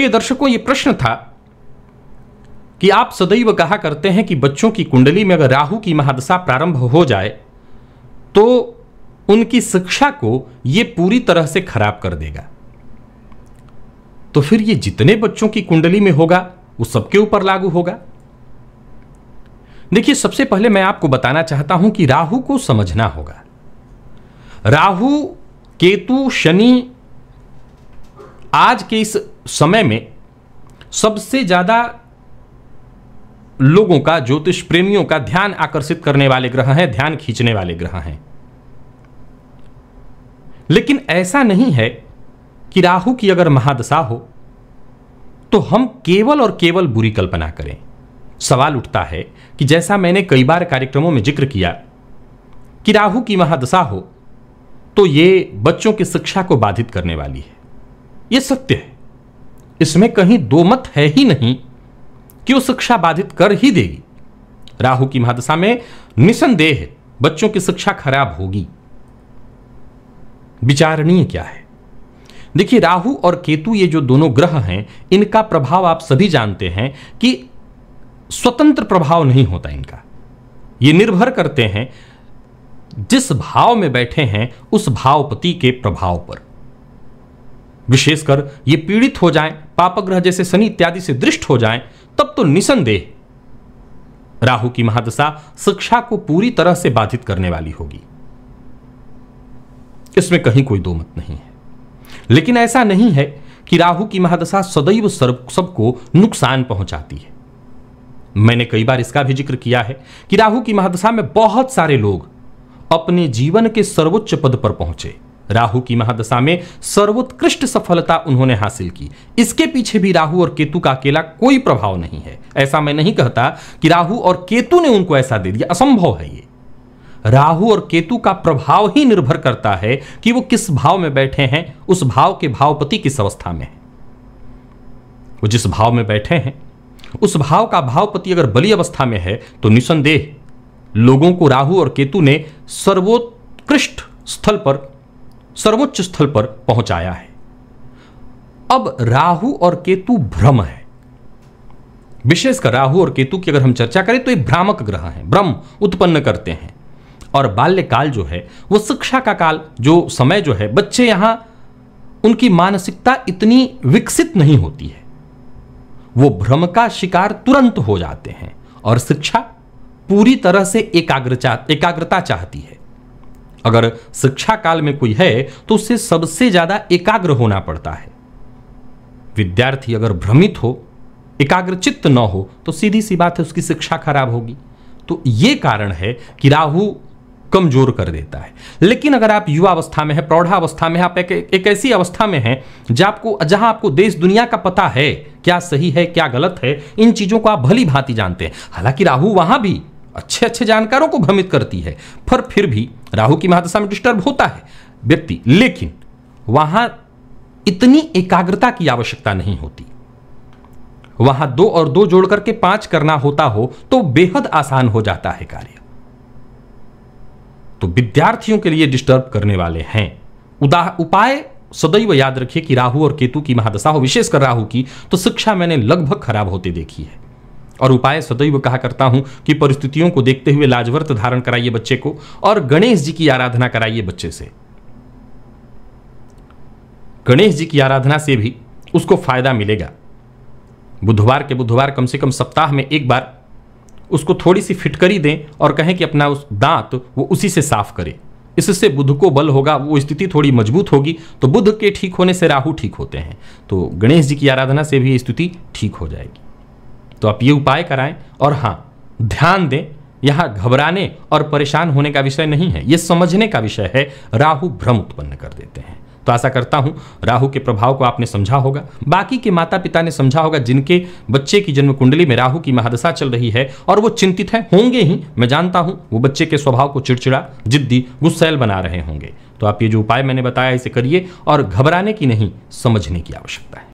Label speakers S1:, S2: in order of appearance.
S1: प्रिय दर्शकों, यह प्रश्न था कि आप सदैव कहा करते हैं कि बच्चों की कुंडली में अगर राहु की महादशा प्रारंभ हो जाए तो उनकी शिक्षा को यह पूरी तरह से खराब कर देगा। तो फिर ये जितने बच्चों की कुंडली में होगा वो सबके ऊपर लागू होगा? देखिए, सबसे पहले मैं आपको बताना चाहता हूं कि राहु को समझना होगा। राहु, केतु, शनि आज के इस समय में सबसे ज्यादा लोगों का, ज्योतिष प्रेमियों का ध्यान आकर्षित करने वाले ग्रह हैं, ध्यान खींचने वाले ग्रह हैं। लेकिन ऐसा नहीं है कि राहु की अगर महादशा हो तो हम केवल और केवल बुरी कल्पना करें। सवाल उठता है कि जैसा मैंने कई बार कार्यक्रमों में जिक्र किया कि राहु की महादशा हो तो यह बच्चों की शिक्षा को बाधित करने वाली है। यह सत्य है, इसमें कहीं दो मत है ही नहीं कि वो शिक्षा बाधित कर ही देगी। राहु की महादशा में निसंदेह बच्चों की शिक्षा खराब होगी। विचारणीय क्या है? देखिए, राहु और केतु ये जो दोनों ग्रह हैं, इनका प्रभाव आप सभी जानते हैं कि स्वतंत्र प्रभाव नहीं होता इनका। ये निर्भर करते हैं जिस भाव में बैठे हैं उस भावपति के प्रभाव पर। विशेषकर ये पीड़ित हो जाएं, पापग्रह जैसे शनि इत्यादि से दृष्ट हो जाएं, तब तो निसंदेह राहु की महादशा शिक्षा को पूरी तरह से बाधित करने वाली होगी। इसमें कहीं कोई दो मत नहीं है। लेकिन ऐसा नहीं है कि राहु की महादशा सदैव सबको नुकसान पहुंचाती है। मैंने कई बार इसका भी जिक्र किया है कि राहु की महादशा में बहुत सारे लोग अपने जीवन के सर्वोच्च पद पर पहुंचे। राहु की महादशा में सर्वोत्कृष्ट सफलता उन्होंने हासिल की। इसके पीछे भी राहु और केतु का अकेला कोई प्रभाव नहीं है। ऐसा मैं नहीं कहता कि राहु और केतु ने उनको ऐसा दे दिया, असंभव है ये। राहु और केतु का प्रभाव ही निर्भर करता है कि वो किस भाव में बैठे हैं, उस भाव के भावपति किस अवस्था में है। वो जिस भाव में बैठे हैं उस भाव का भावपति अगर बली अवस्था में है तो निसंदेह लोगों को राहु और केतु ने सर्वोत्कृष्ट स्थल पर, सर्वोच्च स्थल पर पहुंचाया है। अब राहु और केतु भ्रम है। विशेषकर राहु और केतु की अगर हम चर्चा करें तो ये भ्रामक ग्रह हैं, भ्रम उत्पन्न करते हैं। और बाल्यकाल जो है वो शिक्षा का काल, जो समय जो है, बच्चे यहां उनकी मानसिकता इतनी विकसित नहीं होती है। वो भ्रम का शिकार तुरंत हो जाते हैं और शिक्षा पूरी तरह से एकाग्रता चाहती है। अगर शिक्षा काल में कोई है तो उससे सबसे ज्यादा एकाग्र होना पड़ता है। विद्यार्थी अगर भ्रमित हो, एकाग्रचित्त न हो तो सीधी सी बात है उसकी शिक्षा खराब होगी। तो यह कारण है कि राहु कमजोर कर देता है। लेकिन अगर आप युवा अवस्था में है, प्रौढ़ावस्था में, आप एक ऐसी अवस्था में हैं जहां आपको देश दुनिया का पता है, क्या सही है क्या गलत है, इन चीजों को आप भली भांति जानते हैं। हालांकि राहु वहां भी अच्छे अच्छे जानकारों को भ्रमित करती है, पर फिर भी राहु की महादशा में डिस्टर्ब होता है व्यक्ति। लेकिन वहां इतनी एकाग्रता की आवश्यकता नहीं होती। वहां 2 और 2 जोड़ करके 5 करना होता हो तो बेहद आसान हो जाता है कार्य। तो विद्यार्थियों के लिए डिस्टर्ब करने वाले हैं। उपाय सदैव याद रखिए कि राहु और केतु की महादशा हो, विशेषकर राहु की, तो शिक्षा मैंने लगभग खराब होते देखी है। और उपाय सदैव कहा करता हूं कि परिस्थितियों को देखते हुए लाजवर्त धारण कराइए बच्चे को और गणेश जी की आराधना कराइए बच्चे से। गणेश जी की आराधना से भी उसको फायदा मिलेगा। बुधवार के बुधवार कम से कम सप्ताह में एक बार उसको थोड़ी सी फिटकरी दें और कहें कि अपना उस दांत वो उसी से साफ करे। इससे बुध को बल होगा, वो स्थिति थोड़ी मजबूत होगी। तो बुध के ठीक होने से राहु ठीक होते हैं, तो गणेश जी की आराधना से भी स्थिति ठीक हो जाएगी। तो आप ये उपाय कराएं। और हां, ध्यान दें, यहां घबराने और परेशान होने का विषय नहीं है, यह समझने का विषय है। राहु भ्रम उत्पन्न कर देते हैं। तो आशा करता हूं राहु के प्रभाव को आपने समझा होगा, बाकी के माता पिता ने समझा होगा जिनके बच्चे की जन्म कुंडली में राहु की महादशा चल रही है और वो चिंतित है, होंगे ही, मैं जानता हूं। वो बच्चे के स्वभाव को चिड़चिड़ा, जिद्दी, गुस्सैल बना रहे होंगे। तो आप ये जो उपाय मैंने बताया इसे करिए और घबराने की नहीं, समझने की आवश्यकता है।